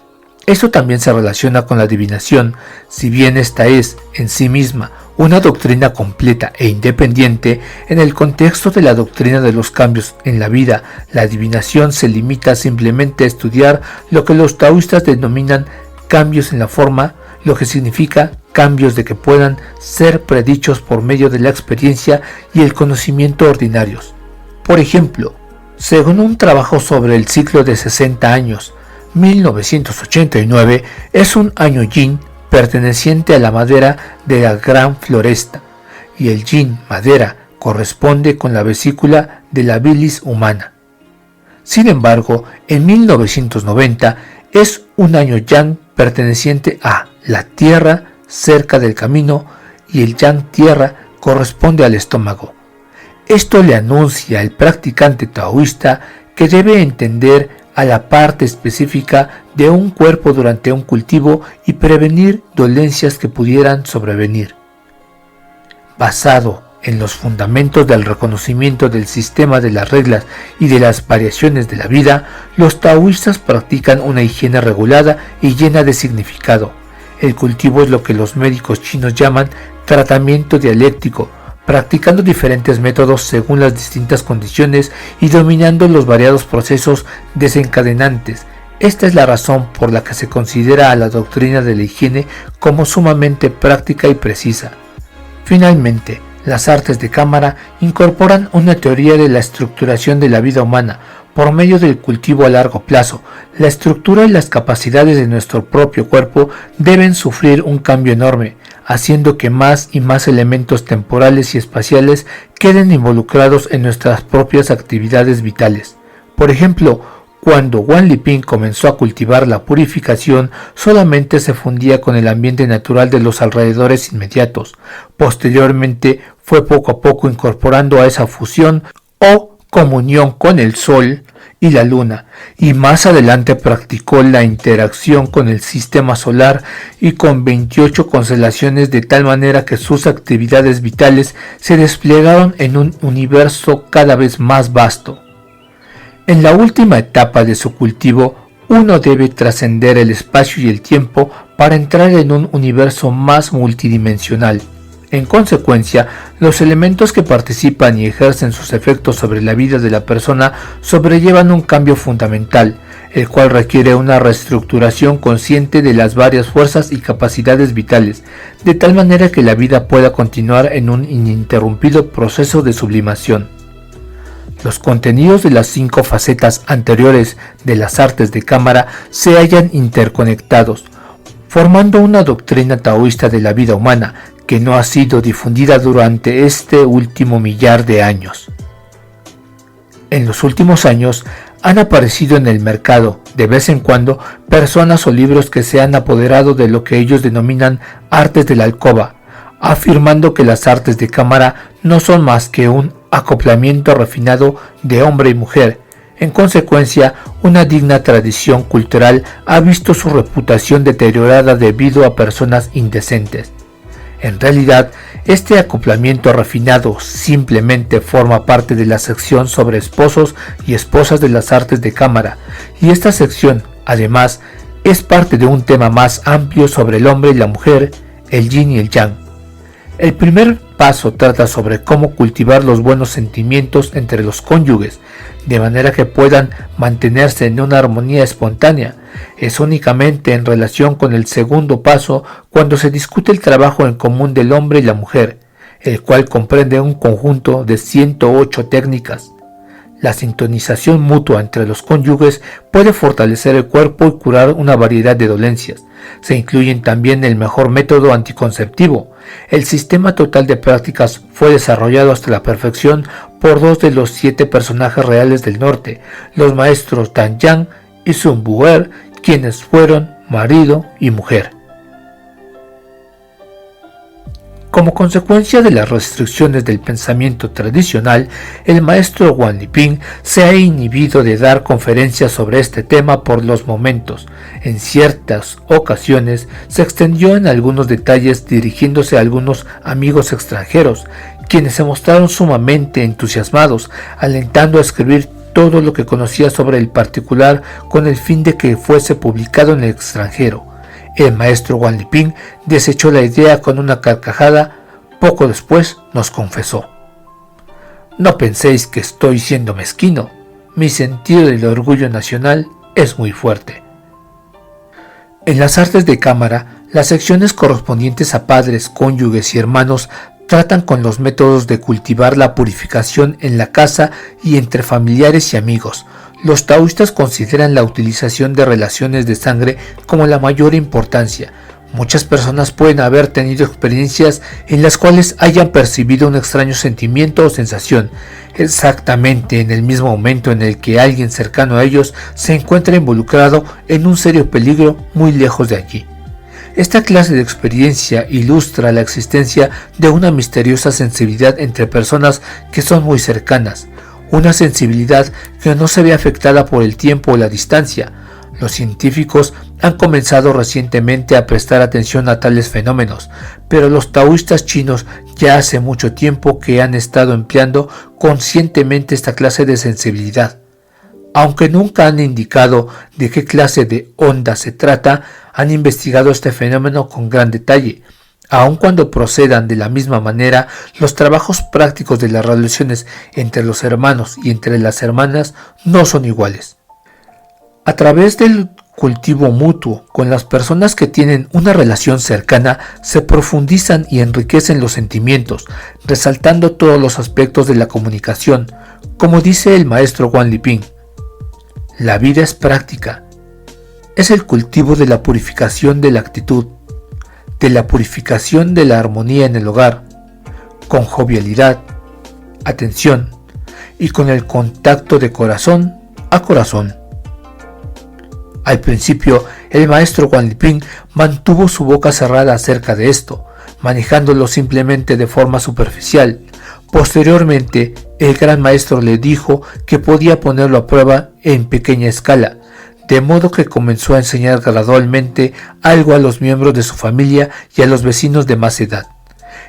Esto también se relaciona con la adivinación, si bien esta es, en sí misma, una doctrina completa e independiente. En el contexto de la doctrina de los cambios en la vida, la adivinación se limita simplemente a estudiar lo que los taoístas denominan cambios en la forma, lo que significa cambios de que puedan ser predichos por medio de la experiencia y el conocimiento ordinarios. Por ejemplo, según un trabajo sobre el ciclo de 60 años, 1989 es un año yin perteneciente a la madera de la gran floresta, y el yin madera corresponde con la vesícula de la bilis humana. Sin embargo, en 1990 es un año yang perteneciente a la tierra cerca del camino, y el yang tierra corresponde al estómago. Esto le anuncia al practicante taoísta que debe entender a la parte específica de un cuerpo durante un cultivo y prevenir dolencias que pudieran sobrevenir. Basado en los fundamentos del reconocimiento del sistema de las reglas y de las variaciones de la vida, los taoístas practican una higiene regulada y llena de significado. El cultivo es lo que los médicos chinos llaman tratamiento dialéctico, practicando diferentes métodos según las distintas condiciones y dominando los variados procesos desencadenantes. Esta es la razón por la que se considera a la doctrina de la higiene como sumamente práctica y precisa. Finalmente, las artes de cámara incorporan una teoría de la estructuración de la vida humana por medio del cultivo a largo plazo. La estructura y las capacidades de nuestro propio cuerpo deben sufrir un cambio enorme, haciendo que más y más elementos temporales y espaciales queden involucrados en nuestras propias actividades vitales. Por ejemplo, cuando Wang Liping comenzó a cultivar la purificación, solamente se fundía con el ambiente natural de los alrededores inmediatos. Posteriormente fue poco a poco incorporando a esa fusión o comunión con el sol y la luna, y más adelante practicó la interacción con el sistema solar y con 28 constelaciones, de tal manera que sus actividades vitales se desplegaron en un universo cada vez más vasto. En la última etapa de su cultivo, uno debe trascender el espacio y el tiempo para entrar en un universo más multidimensional. En consecuencia, los elementos que participan y ejercen sus efectos sobre la vida de la persona sobrellevan un cambio fundamental, el cual requiere una reestructuración consciente de las varias fuerzas y capacidades vitales, de tal manera que la vida pueda continuar en un ininterrumpido proceso de sublimación. Los contenidos de las 5 facetas anteriores de las artes de cámara se hallan interconectados, formando una doctrina taoísta de la vida humana que no ha sido difundida durante este último millar de años. En los últimos años han aparecido en el mercado, de vez en cuando, personas o libros que se han apoderado de lo que ellos denominan artes de la alcoba, afirmando que las artes de cámara no son más que un acoplamiento refinado de hombre y mujer. En consecuencia, una digna tradición cultural ha visto su reputación deteriorada debido a personas indecentes. En realidad, este acoplamiento refinado simplemente forma parte de la sección sobre esposos y esposas de las artes de cámara, y esta sección, además, es parte de un tema más amplio sobre el hombre y la mujer, el yin y el yang. El primer paso trata sobre cómo cultivar los buenos sentimientos entre los cónyuges, de manera que puedan mantenerse en una armonía espontánea. Es únicamente en relación con el segundo paso cuando se discute el trabajo en común del hombre y la mujer, el cual comprende un conjunto de 108 técnicas. La sintonización mutua entre los cónyuges puede fortalecer el cuerpo y curar una variedad de dolencias. Se incluyen también el mejor método anticonceptivo. El sistema total de prácticas fue desarrollado hasta la perfección por 2 de los 7 personajes reales del norte, los maestros Dan Yang y Sun Bu'er, quienes fueron marido y mujer. Como consecuencia de las restricciones del pensamiento tradicional, el maestro Wang Liping se ha inhibido de dar conferencias sobre este tema por los momentos. En ciertas ocasiones se extendió en algunos detalles dirigiéndose a algunos amigos extranjeros, quienes se mostraron sumamente entusiasmados, alentando a escribir todo lo que conocía sobre el particular con el fin de que fuese publicado en el extranjero. El maestro Wang Liping desechó la idea con una carcajada. Poco después nos confesó: «No penséis que estoy siendo mezquino. Mi sentido del orgullo nacional es muy fuerte». En las artes de cámara, las secciones correspondientes a padres, cónyuges y hermanos tratan con los métodos de cultivar la purificación en la casa y entre familiares y amigos. Los taoístas consideran la utilización de relaciones de sangre como la mayor importancia. Muchas personas pueden haber tenido experiencias en las cuales hayan percibido un extraño sentimiento o sensación, exactamente en el mismo momento en el que alguien cercano a ellos se encuentra involucrado en un serio peligro muy lejos de allí. Esta clase de experiencia ilustra la existencia de una misteriosa sensibilidad entre personas que son muy cercanas, una sensibilidad que no se ve afectada por el tiempo o la distancia. Los científicos han comenzado recientemente a prestar atención a tales fenómenos, pero los taoístas chinos ya hace mucho tiempo que han estado empleando conscientemente esta clase de sensibilidad. Aunque nunca han indicado de qué clase de onda se trata, han investigado este fenómeno con gran detalle. Aun cuando procedan de la misma manera, los trabajos prácticos de las relaciones entre los hermanos y entre las hermanas no son iguales. A través del cultivo mutuo con las personas que tienen una relación cercana, se profundizan y enriquecen los sentimientos, resaltando todos los aspectos de la comunicación. Como dice el maestro Wang Liping, la vida es práctica. Es el cultivo de la purificación de la actitud, de la purificación de la armonía en el hogar, con jovialidad, atención y con el contacto de corazón a corazón. Al principio, el maestro Wang Liping mantuvo su boca cerrada acerca de esto, manejándolo simplemente de forma superficial. Posteriormente, el gran maestro le dijo que podía ponerlo a prueba en pequeña escala, de modo que comenzó a enseñar gradualmente algo a los miembros de su familia y a los vecinos de más edad.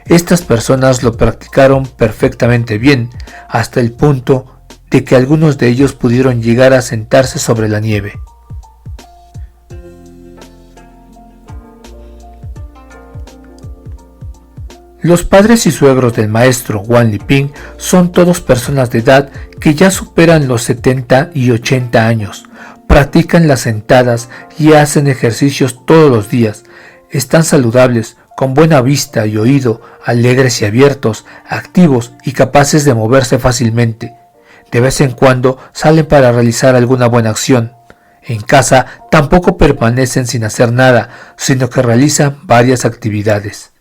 Estas personas lo practicaron perfectamente bien, hasta el punto de que algunos de ellos pudieron llegar a sentarse sobre la nieve. Los padres y suegros del maestro Wang Liping son todos personas de edad que ya superan los 70 y 80 años, practican las sentadas y hacen ejercicios todos los días, están saludables, con buena vista y oído, alegres y abiertos, activos y capaces de moverse fácilmente. De vez en cuando salen para realizar alguna buena acción. En casa tampoco permanecen sin hacer nada, sino que realizan varias actividades.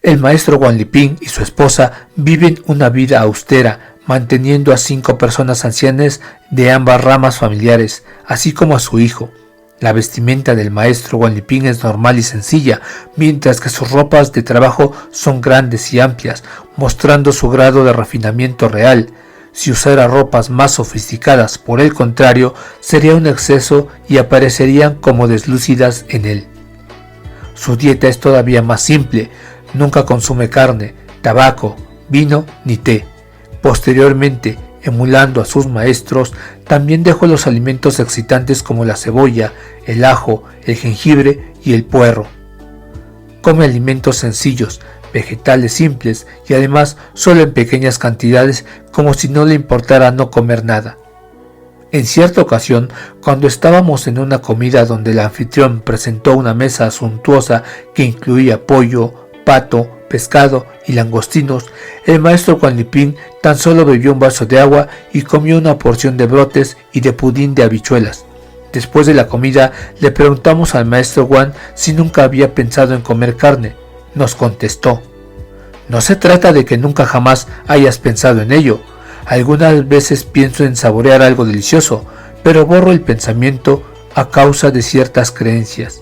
El maestro Wang Liping y su esposa viven una vida austera, manteniendo a 5 personas ancianas de ambas ramas familiares, así como a su hijo. La vestimenta del maestro Wang Liping es normal y sencilla, mientras que sus ropas de trabajo son grandes y amplias, mostrando su grado de refinamiento real. Si usara ropas más sofisticadas, por el contrario, sería un exceso y aparecerían como deslúcidas en él. Su dieta es todavía más simple. Nunca consume carne, tabaco, vino ni té. Posteriormente, emulando a sus maestros, también dejó los alimentos excitantes como la cebolla, el ajo, el jengibre y el puerro. Come alimentos sencillos, vegetales simples y además solo en pequeñas cantidades, como si no le importara no comer nada. En cierta ocasión, cuando estábamos en una comida donde el anfitrión presentó una mesa suntuosa que incluía pollo, pato, pescado y langostinos, el maestro Wang Liping tan solo bebió un vaso de agua y comió una porción de brotes y de pudín de habichuelas. Después de la comida le preguntamos al maestro Wang si nunca había pensado en comer carne. Nos contestó: no se trata de que nunca jamás hayas pensado en ello. Algunas veces pienso en saborear algo delicioso, pero borro el pensamiento a causa de ciertas creencias.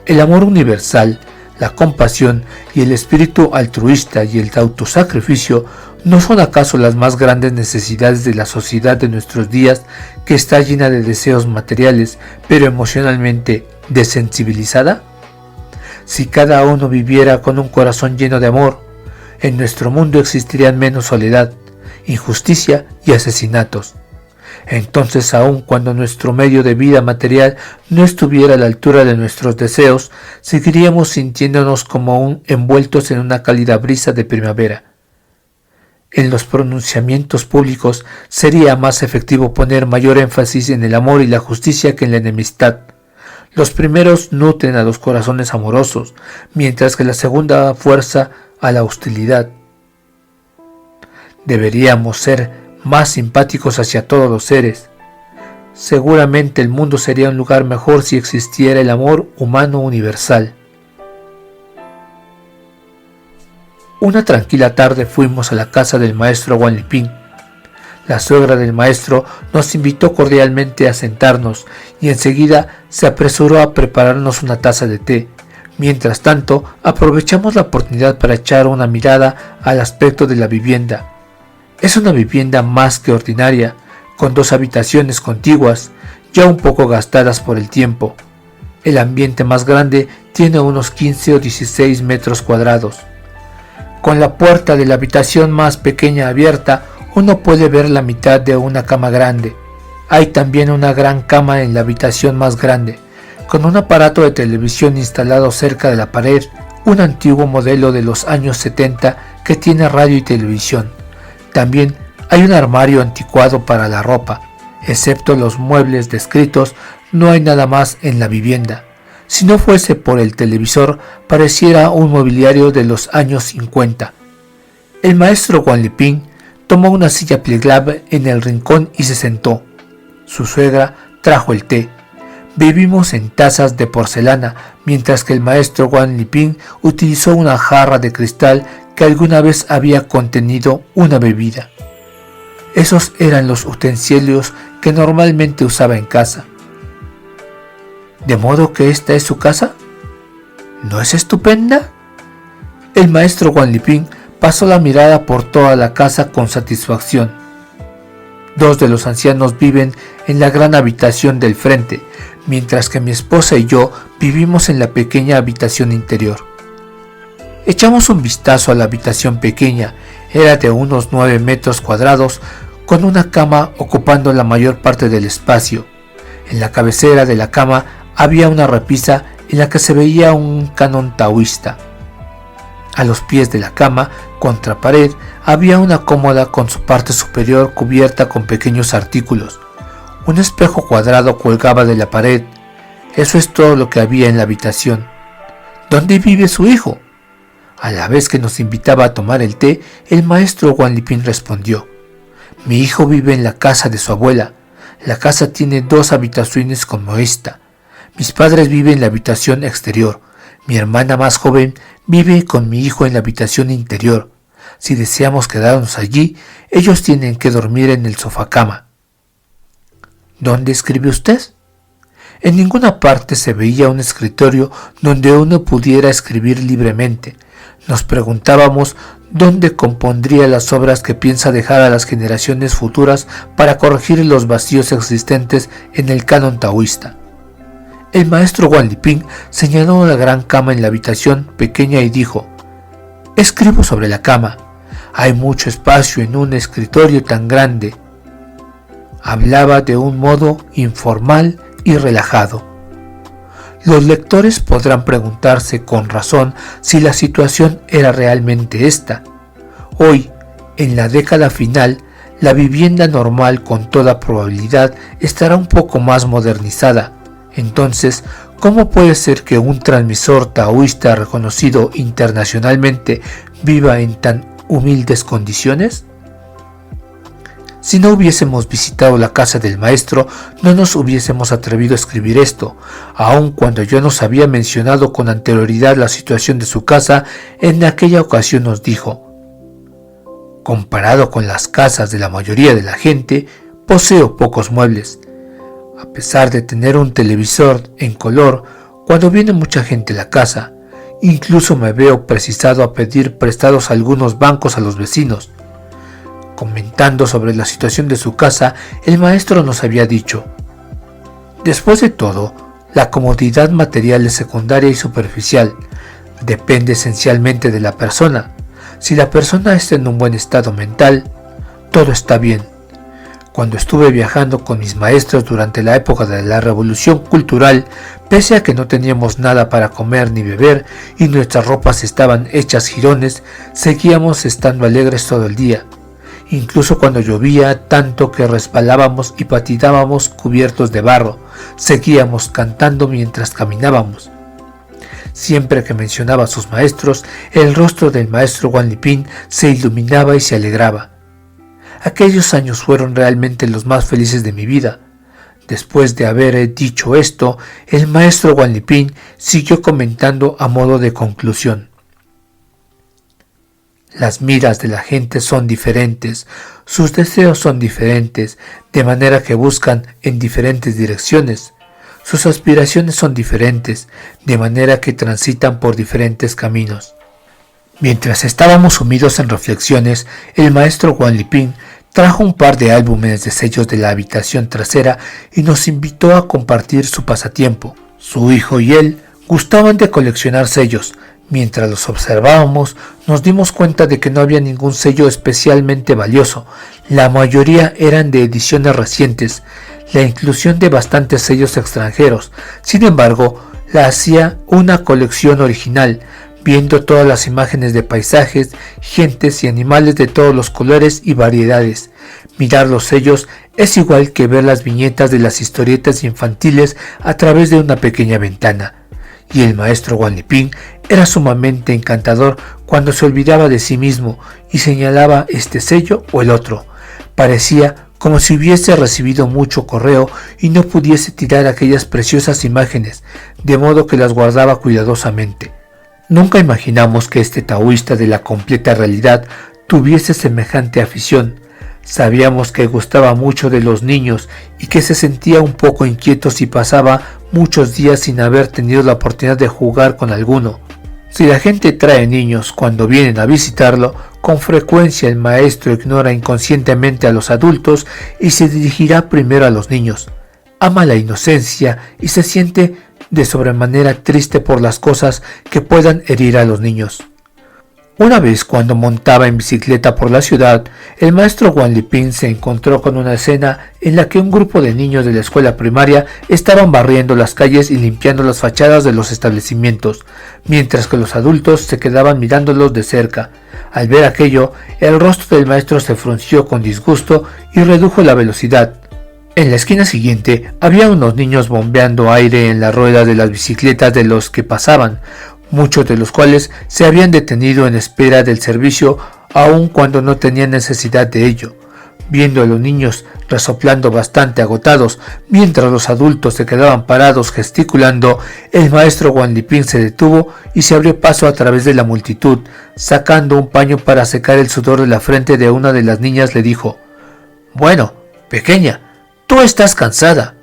El amor universal, la compasión y el espíritu altruista y el autosacrificio ¿no son acaso las más grandes necesidades de la sociedad de nuestros días, que está llena de deseos materiales pero emocionalmente desensibilizada? Si cada uno viviera con un corazón lleno de amor, en nuestro mundo existirían menos soledad, injusticia y asesinatos. Entonces, aun cuando nuestro medio de vida material no estuviera a la altura de nuestros deseos, seguiríamos sintiéndonos como envueltos en una cálida brisa de primavera. En los pronunciamientos públicos sería más efectivo poner mayor énfasis en el amor y la justicia que en la enemistad. Los primeros nutren a los corazones amorosos, mientras que la segunda fuerza a la hostilidad. Deberíamos ser más simpáticos hacia todos los seres. Seguramente el mundo sería un lugar mejor si existiera el amor humano universal. Una tranquila tarde fuimos a la casa del maestro Guan Liping. La suegra del maestro nos invitó cordialmente a sentarnos y enseguida se apresuró a prepararnos una taza de té. Mientras tanto, aprovechamos la oportunidad para echar una mirada al aspecto de la vivienda. Es una vivienda más que ordinaria, con 2 habitaciones contiguas, ya un poco gastadas por el tiempo. El ambiente más grande tiene unos 15 o 16 metros cuadrados. Con la puerta de la habitación más pequeña abierta, uno puede ver la mitad de una cama grande. Hay también una gran cama en la habitación más grande, con un aparato de televisión instalado cerca de la pared, un antiguo modelo de los años 70 que tiene radio y televisión. También hay un armario anticuado para la ropa. Excepto los muebles descritos, no hay nada más en la vivienda. Si no fuese por el televisor, pareciera un mobiliario de los años 50. El maestro Guan Liping tomó una silla plegable en el rincón y se sentó. Su suegra trajo el té. Bebimos en tazas de porcelana, mientras que el maestro Guan Liping utilizó una jarra de cristal que alguna vez había contenido una bebida. Esos eran los utensilios que normalmente usaba en casa. ¿De modo que esta es su casa? ¿No es estupenda? El maestro Guan Liping pasó la mirada por toda la casa con satisfacción. 2 de los ancianos viven en la gran habitación del frente, mientras que mi esposa y yo vivimos en la pequeña habitación interior. Echamos un vistazo a la habitación pequeña. Era de unos 9 metros cuadrados, con una cama ocupando la mayor parte del espacio. En la cabecera de la cama había una repisa en la que se veía un canon taoísta. A los pies de la cama, contra pared, había una cómoda con su parte superior cubierta con pequeños artículos. Un espejo cuadrado colgaba de la pared. Eso es todo lo que había en la habitación. ¿Dónde vive su hijo? A la vez que nos invitaba a tomar el té, el maestro Guan Liping respondió: Mi hijo vive en la casa de su abuela. La casa tiene 2 habitaciones como esta. Mis padres viven en la habitación exterior. Mi hermana más joven vive con mi hijo en la habitación interior. Si deseamos quedarnos allí, ellos tienen que dormir en el sofá-cama. ¿Dónde escribe usted? En ninguna parte se veía un escritorio donde uno pudiera escribir libremente. Nos preguntábamos dónde compondría las obras que piensa dejar a las generaciones futuras para corregir los vacíos existentes en el canon taoísta. El maestro Guan Liping señaló la gran cama en la habitación pequeña y dijo: Escribo sobre la cama. Hay mucho espacio en un escritorio tan grande. Hablaba de un modo informal y relajado. Los lectores podrán preguntarse con razón si la situación era realmente esta. Hoy, en la década final, la vivienda normal con toda probabilidad estará un poco más modernizada. Entonces, ¿cómo puede ser que un transmisor taoísta reconocido internacionalmente viva en tan humildes condiciones? Si no hubiésemos visitado la casa del maestro, no nos hubiésemos atrevido a escribir esto, aun cuando yo nos había mencionado con anterioridad la situación de su casa. En aquella ocasión nos dijo: comparado con las casas de la mayoría de la gente, poseo pocos muebles. A pesar de tener un televisor en color, cuando viene mucha gente a la casa, incluso me veo precisado a pedir prestados algunos bancos a los vecinos. Comentando sobre la situación de su casa, el maestro nos había dicho: después de todo, la comodidad material es secundaria y superficial. Depende esencialmente de la persona. Si la persona está en un buen estado mental, todo está bien. Cuando estuve viajando con mis maestros durante la época de la Revolución Cultural, pese a que no teníamos nada para comer ni beber y nuestras ropas estaban hechas jirones, seguíamos estando alegres todo el día. Incluso cuando llovía tanto que resbalábamos y patinábamos cubiertos de barro, seguíamos cantando mientras caminábamos. Siempre que mencionaba a sus maestros, el rostro del maestro Guan Liping se iluminaba y se alegraba. Aquellos años fueron realmente los más felices de mi vida. Después de haber dicho esto, el maestro Guan Liping siguió comentando a modo de conclusión. Las miras de la gente son diferentes, sus deseos son diferentes, de manera que buscan en diferentes direcciones. Sus aspiraciones son diferentes, de manera que transitan por diferentes caminos. Mientras estábamos sumidos en reflexiones, el maestro Guan Liping trajo un par de álbumes de sellos de la habitación trasera y nos invitó a compartir su pasatiempo. Su hijo y él gustaban de coleccionar sellos. Mientras los observábamos, nos dimos cuenta de que no había ningún sello especialmente valioso. La mayoría eran de ediciones recientes, la inclusión de bastantes sellos extranjeros. Sin embargo, la hacía una colección original, viendo todas las imágenes de paisajes, gentes y animales de todos los colores y variedades. Mirar los sellos es igual que ver las viñetas de las historietas infantiles a través de una pequeña ventana. Y el maestro Guan Liping era sumamente encantador cuando se olvidaba de sí mismo y señalaba este sello o el otro. Parecía como si hubiese recibido mucho correo y no pudiese tirar aquellas preciosas imágenes, de modo que las guardaba cuidadosamente. Nunca imaginamos que este taoísta de la completa realidad tuviese semejante afición. Sabíamos que gustaba mucho de los niños y que se sentía un poco inquieto si pasaba muchos días sin haber tenido la oportunidad de jugar con alguno. Si la gente trae niños cuando vienen a visitarlo, con frecuencia el maestro ignora inconscientemente a los adultos y se dirigirá primero a los niños. Ama la inocencia y se siente de sobremanera triste por las cosas que puedan herir a los niños. Una vez cuando montaba en bicicleta por la ciudad, el maestro Guan Liping se encontró con una escena en la que un grupo de niños de la escuela primaria estaban barriendo las calles y limpiando las fachadas de los establecimientos, mientras que los adultos se quedaban mirándolos de cerca. Al ver aquello, el rostro del maestro se frunció con disgusto y redujo la velocidad. En la esquina siguiente había unos niños bombeando aire en las ruedas de las bicicletas de los que pasaban, muchos de los cuales se habían detenido en espera del servicio aun cuando no tenían necesidad de ello. Viendo a los niños resoplando bastante agotados, mientras los adultos se quedaban parados gesticulando, el maestro Guan Liping se detuvo y se abrió paso a través de la multitud. Sacando un paño para secar el sudor de la frente de una de las niñas, le dijo: «Bueno, pequeña, tú estás cansada.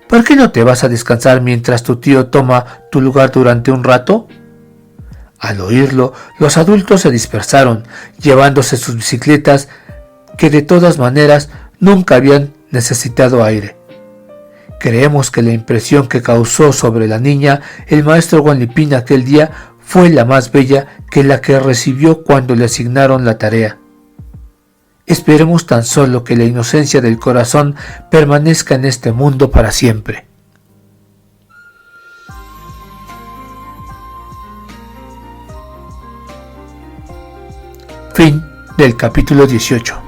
¿Por qué no te vas a descansar mientras tu tío toma tu lugar durante un rato?» Al oírlo, los adultos se dispersaron, llevándose sus bicicletas, que de todas maneras nunca habían necesitado aire. Creemos que la impresión que causó sobre la niña el maestro Guan Liping aquel día fue la más bella que la que recibió cuando le asignaron la tarea. Esperemos tan solo que la inocencia del corazón permanezca en este mundo para siempre. Fin del capítulo 18.